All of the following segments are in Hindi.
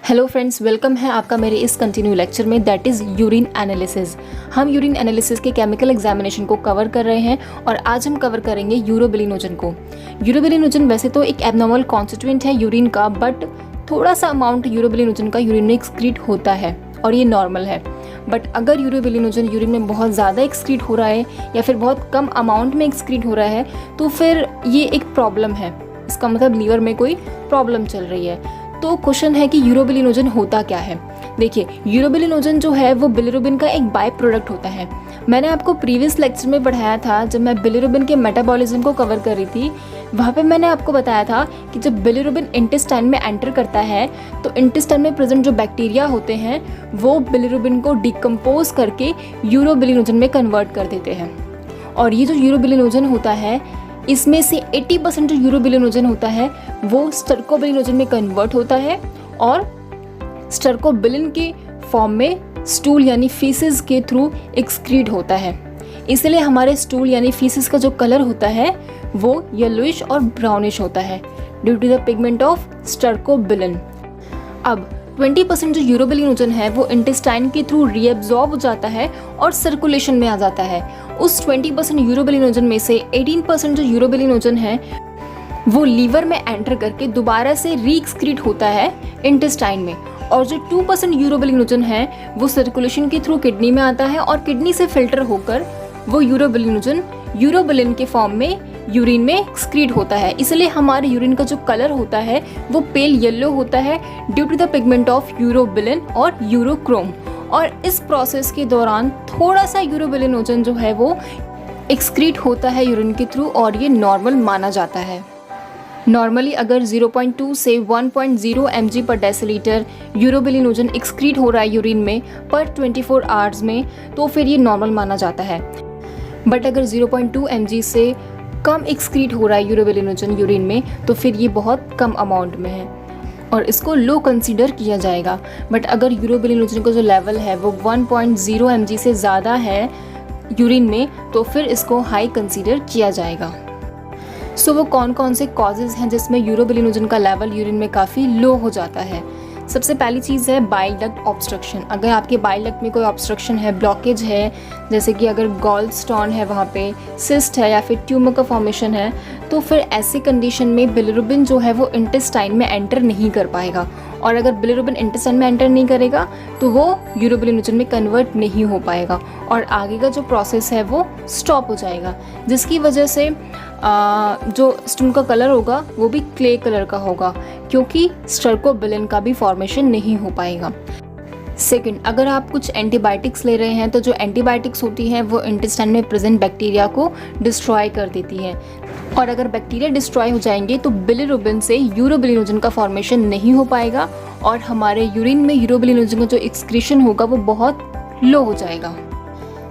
हेलो फ्रेंड्स, वेलकम है आपका मेरे इस कंटिन्यू लेक्चर में, दैट इज़ यूरिन एनालिसिस। हम यूरिन एनालिसिस के केमिकल एग्जामिनेशन को कवर कर रहे हैं और आज हम कवर करेंगे यूरोबिलिनोजन को। यूरोबिलिनोजन वैसे तो एक एबनॉर्मल कॉन्स्टिट्यूएंट है यूरिन का, बट थोड़ा सा अमाउंट यूरोबिलिनोजन का यूरिन में एक्सक्रीट होता है और ये नॉर्मल है। बट अगर यूरोबिलिनोजन यूरिन में बहुत ज़्यादा एक्सक्रीट हो रहा है या फिर बहुत कम अमाउंट में एक्सक्रीट हो रहा है तो फिर ये एक प्रॉब्लम है। इसका मतलब लीवर में कोई प्रॉब्लम चल रही है। तो क्वेश्चन है कि यूरोबिलिनोजन होता क्या है। देखिए, यूरोबिलिनोजन जो है वो बिलिरुबिन का एक बाय प्रोडक्ट होता है। मैंने आपको प्रीवियस लेक्चर में पढ़ाया था, जब मैं बिलिरुबिन के मेटाबॉलिज्म को कवर कर रही थी, वहाँ पे मैंने आपको बताया था कि जब बिलिरुबिन इंटेस्टाइन में एंटर करता है तो इंटेस्टाइन में प्रेजेंट जो बैक्टीरिया होते हैं वो बिलिरुबिन को डिकम्पोज करके यूरोबिलिनोजन में कन्वर्ट कर देते हैं। और ये जो यूरोबिलिनोजन होता है, इसमें से 80% जो यूरोबिलिनोजन होता है वो स्टर्कोबिलिनोजन में कन्वर्ट होता है और स्टर्कोबिलिन के फॉर्म में स्टूल यानी फीसिस के थ्रू एक्सक्रीट होता है। इसलिए हमारे स्टूल यानी फीसिस का जो कलर होता है वो येलोइश और ब्राउनिश होता है due to the pigment of stercobilin. अब 20% जो यूरोबिलिनोजन है वो इंटेस्टाइन के थ्रू रीएब्जॉर्ब हो जाता है और सर्कुलेशन में आ जाता है। उस 20% यूरोबिलिनोजन में से 18% जो यूरोबिलिनोजन है वो लीवर में एंटर करके दोबारा से रीएक्सक्रीट होता है इंटेस्टाइन में, और जो 2% यूरोबिलिनोजन है वो सर्कुलेशन के थ्रू किडनी में आता है और किडनी से फिल्टर होकर वो यूरोबिलिनोजन यूरोबिलिन के फॉर्म में यूरिन में एक्सक्रीट होता है। इसलिए हमारे यूरिन का जो कलर होता है वो पेल येलो होता है due to the pigment of urobilin और यूरोक्रोम। और इस प्रोसेस के दौरान थोड़ा सा यूरोबिलिनोजन जो है वो एक्सक्रीट होता है यूरिन के थ्रू और ये नॉर्मल माना जाता है। नॉर्मली अगर 0.2 से 1.0 mg पर डेसीलीटर यूरोबिलिनोजन एक्सक्रीट हो रहा है यूरिन में पर 24 आवर्स में तो फिर ये नॉर्मल माना जाता है। बट अगर 0.2 mg से कम एक्सक्रीट हो रहा है यूरोबिलिनोजन यूरिन में तो फिर ये बहुत कम अमाउंट में है और इसको लो कंसीडर किया जाएगा। बट अगर यूरोबिलिनोजन का जो लेवल है वो 1.0 mg से ज़्यादा है यूरिन में तो फिर इसको हाई कंसीडर किया जाएगा। सो वो कौन कौन से कॉजेज़ हैं जिसमें यूरोबिलिनोजन का लेवल यूरिन में काफ़ी लो हो जाता है। सबसे पहली चीज़ है बाइल डक्ट ऑब्स्ट्रक्शन। अगर आपके बाइल डक्ट में कोई ऑब्स्ट्रक्शन है, ब्लॉकेज है, जैसे कि अगर गॉल स्टोन है, वहाँ पे सिस्ट है या फिर ट्यूमर का फॉर्मेशन है, तो फिर ऐसी कंडीशन में बिलिरुबिन जो है वो इंटेस्टाइन में एंटर नहीं कर पाएगा। और अगर बिलिरुबिन इंटेस्टाइन में एंटर नहीं करेगा तो वो यूरोबिलिनोजन में कन्वर्ट नहीं हो पाएगा और आगे का जो प्रोसेस है वो स्टॉप हो जाएगा, जिसकी वजह से जो स्टूल का कलर होगा वो भी क्ले कलर का होगा क्योंकि स्टर्कोबिलिन का भी फॉर्मेशन नहीं हो पाएगा। सेकंड, अगर आप कुछ एंटीबायोटिक्स ले रहे हैं तो जो एंटीबायोटिक्स होती हैं वो इंटेस्टाइन में प्रेजेंट बैक्टीरिया को डिस्ट्रॉय कर देती हैं और अगर बैक्टीरिया डिस्ट्रॉय हो जाएंगे तो बिलिरुबिन से यूरोबिलिनोजन का फॉर्मेशन नहीं हो पाएगा और हमारे यूरिन में यूरोबिलिनोजन का जो एक्सक्रीशन होगा वो बहुत लो हो जाएगा।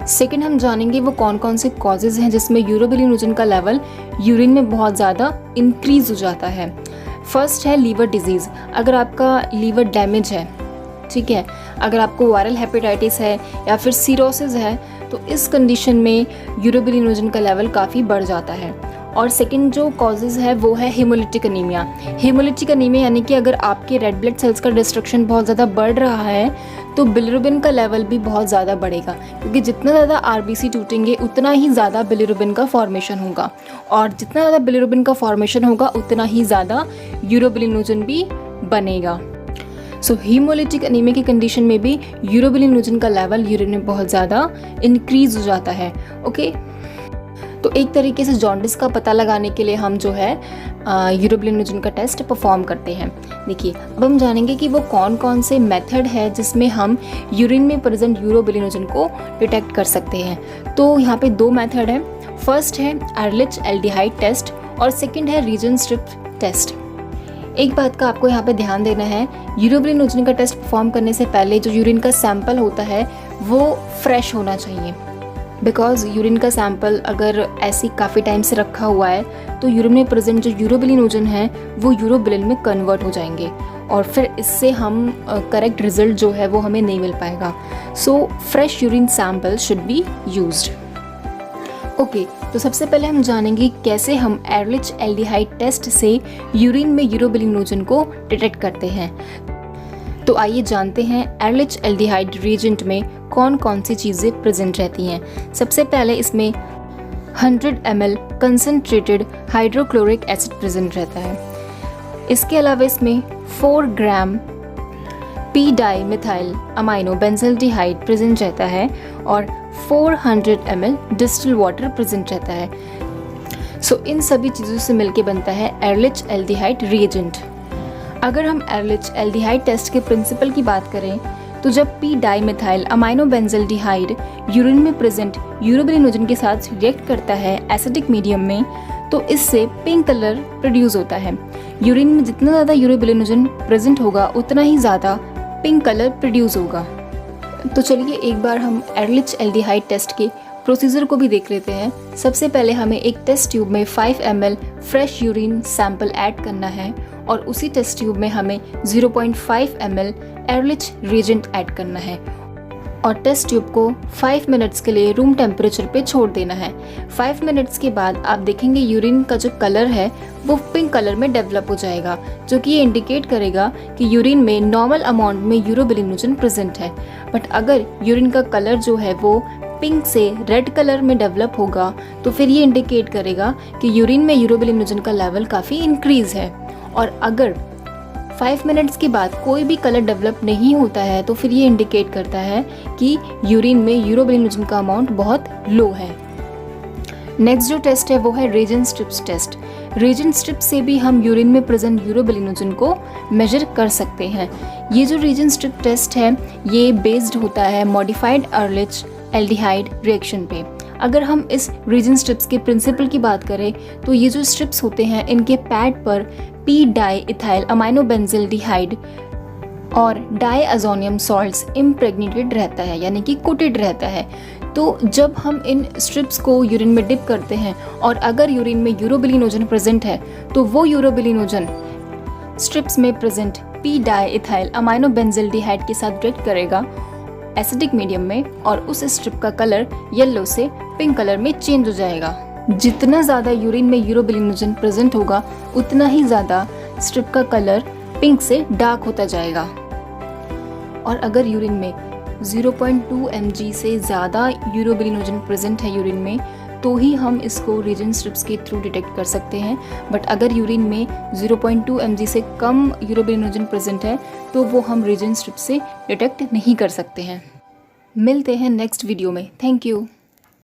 सेकेंड, हम जानेंगे वो कौन कौन से कॉजेज़ हैं जिसमें यूरोबिलिनोजन का लेवल यूरिन में बहुत ज़्यादा इंक्रीज़ हो जाता है। फर्स्ट है लीवर डिजीज़। अगर आपका लीवर डैमेज है, ठीक है, अगर आपको वायरल हेपेटाइटिस है या फिर सीरोसिस है तो इस कंडीशन में यूरोबिलिनोजन का लेवल काफ़ी बढ़ जाता है। और सेकंड जो कॉजेज़ है वो है हेमोलिटिक अनीमिया। हेमोलिटिक अनीमिया यानी कि अगर आपके रेड ब्लड सेल्स का डिस्ट्रक्शन बहुत ज़्यादा बढ़ रहा है तो बिलिरुबिन का लेवल भी बहुत ज़्यादा बढ़ेगा क्योंकि जितना ज़्यादा आरबीसी टूटेंगे उतना ही ज़्यादा बिलिरुबिन का फॉर्मेशन होगा और जितना ज़्यादा बिलिरुबिन का फॉर्मेशन होगा उतना ही ज़्यादा यूरोबिलिनोजन भी बनेगा। सो हीमोलिटिक अनीमिया की कंडीशन में भी यूरोबिलिनोजन का लेवल यूरिन में बहुत ज़्यादा इंक्रीज़ हो जाता है। ओके, तो एक तरीके से जॉन्डिस का पता लगाने के लिए हम जो है यूरोबिलिनोजन का टेस्ट परफॉर्म करते हैं। देखिए, अब हम जानेंगे कि वो कौन कौन से मेथड है जिसमें हम यूरिन में प्रेजेंट यूरोबिलिनोजन को डिटेक्ट कर सकते हैं। तो यहाँ पे दो मेथड है। फर्स्ट है एरलिच एल्डिहाइड टेस्ट और सेकंड है रीजन स्ट्रिप टेस्ट। एक बात का आपको यहाँ पे ध्यान देना है, यूरोबिलिनोजन का टेस्ट परफॉर्म करने से पहले जो यूरिन का सैंपल होता है वो फ्रेश होना चाहिए। बिकॉज यूरिन का सैंपल अगर ऐसी काफ़ी टाइम से रखा हुआ है तो यूरिन में प्रेजेंट जो यूरोबिलिनोजन है वो यूरोबिलिन में कन्वर्ट हो जाएंगे और फिर इससे हम करेक्ट रिजल्ट जो है वो हमें नहीं मिल पाएगा। So fresh urine sample should be used. Okay, तो सबसे पहले हम जानेंगे कैसे हम एरलिच एल्डिहाइड टेस्ट से यूरिन में यूरोबिलिनोजन को डिटेक्ट करते हैं। तो आइए जानते हैं एरलिच एल्डिहाइड रिएजेंट में कौन कौन सी चीज़ें प्रेजेंट रहती हैं। सबसे पहले इसमें 100 ml concentrated hydrochloric acid present रहता है। इसके अलावा इसमें 4 gram P dimethyl amino benzaldehyde present रहता है और 400 ml डिस्टिल वाटर प्रेजेंट रहता है। सो इन सभी चीज़ों से मिलके बनता है एरलिच एल्डिहाइड रिएजेंट। अगर हम एरलिच एल्डिहाइड टेस्ट के प्रिंसिपल की बात करें तो जब P dimethyl amino benzaldehyde urine में प्रेजेंट यूरोबिलिनोजन के साथ रिएक्ट करता है एसिडिक मीडियम में, तो इससे पिंक कलर प्रोड्यूस होता है। यूरिन में जितना ज़्यादा यूरोबिलिनोजन प्रेजेंट होगा उतना ही ज़्यादा पिंक कलर प्रोड्यूस होगा। तो चलिए एक बार हम एरलिच एल्डिहाइड टेस्ट के प्रोसीजर को भी देख लेते हैं। सबसे पहले हमें एक टेस्ट ट्यूब में 5 ml fresh urine sample add करना है और उसी टेस्ट ट्यूब में हमें 0.5 ml एरलिच रिएजेंट ऐड करना है और टेस्ट ट्यूब को 5 मिनट्स के लिए रूम टेम्परेचर पे छोड़ देना है। 5 मिनट्स के बाद आप देखेंगे यूरिन का जो कलर है वो पिंक कलर में डेवलप हो जाएगा, जो कि ये इंडिकेट करेगा कि यूरिन में नॉर्मल अमाउंट में यूरोबिलिनोजन प्रेजेंट है। बट अगर यूरिन का कलर जो है वो पिंक से रेड कलर में डेवलप होगा तो फिर ये इंडिकेट करेगा कि यूरिन में यूरोबिलिनोजन का लेवल काफ़ी इंक्रीज है। और अगर 5 मिनट्स के बाद कोई भी कलर डेवलप नहीं होता है तो फिर ये इंडिकेट करता है कि यूरिन में यूरोबिलिनोजन का अमाउंट बहुत लो है। नेक्स्ट जो टेस्ट है वो है Regent strips test. Regent strip से भी हम यूरिन में प्रेजेंट यूरोबिलिनोजन को मेजर कर सकते हैं। ये जो रेजेंट स्ट्रिप टेस्ट है ये बेस्ड होता है मॉडिफाइड एरलिच एल्डिहाइड रिएक्शन पे। अगर हम इस रेजेंट स्ट्रिप्स के प्रिंसिपल की बात करें तो ये जो स्ट्रिप्स होते हैं इनके पैड पर P di ethyl amino benzaldehyde और डाईअज़ोनियम सॉल्ट्स इम्प्रेग्नेटेड रहता है, यानी कि कोटेड रहता है। तो जब हम इन स्ट्रिप्स को यूरिन में डिप करते हैं और अगर यूरिन में यूरोबिलिनोजन प्रेजेंट है तो वो यूरोबिलिनोजन स्ट्रिप्स में present P di ethyl amino benzaldehyde के साथ रिएक्ट करेगा एसिडिक मीडियम में और उस स्ट्रिप का कलर येलो से पिंक कलर में चेंज हो जाएगा। जितना ज़्यादा यूरिन में यूरोबिलिनोजन प्रेजेंट होगा उतना ही ज़्यादा स्ट्रिप का कलर पिंक से डार्क होता जाएगा। और अगर यूरिन में 0.2 mg से ज़्यादा यूरोबिलिनोजन प्रेजेंट है यूरिन में तो ही हम इसको रेजेंट स्ट्रिप्स के थ्रू डिटेक्ट कर सकते हैं। बट अगर यूरिन में 0.2 mg से कम यूरोबिलिनोजन प्रेजेंट है तो वो हम रेजेंट स्ट्रिप से डिटेक्ट नहीं कर सकते हैं। मिलते हैं नेक्स्ट वीडियो में। Thank you.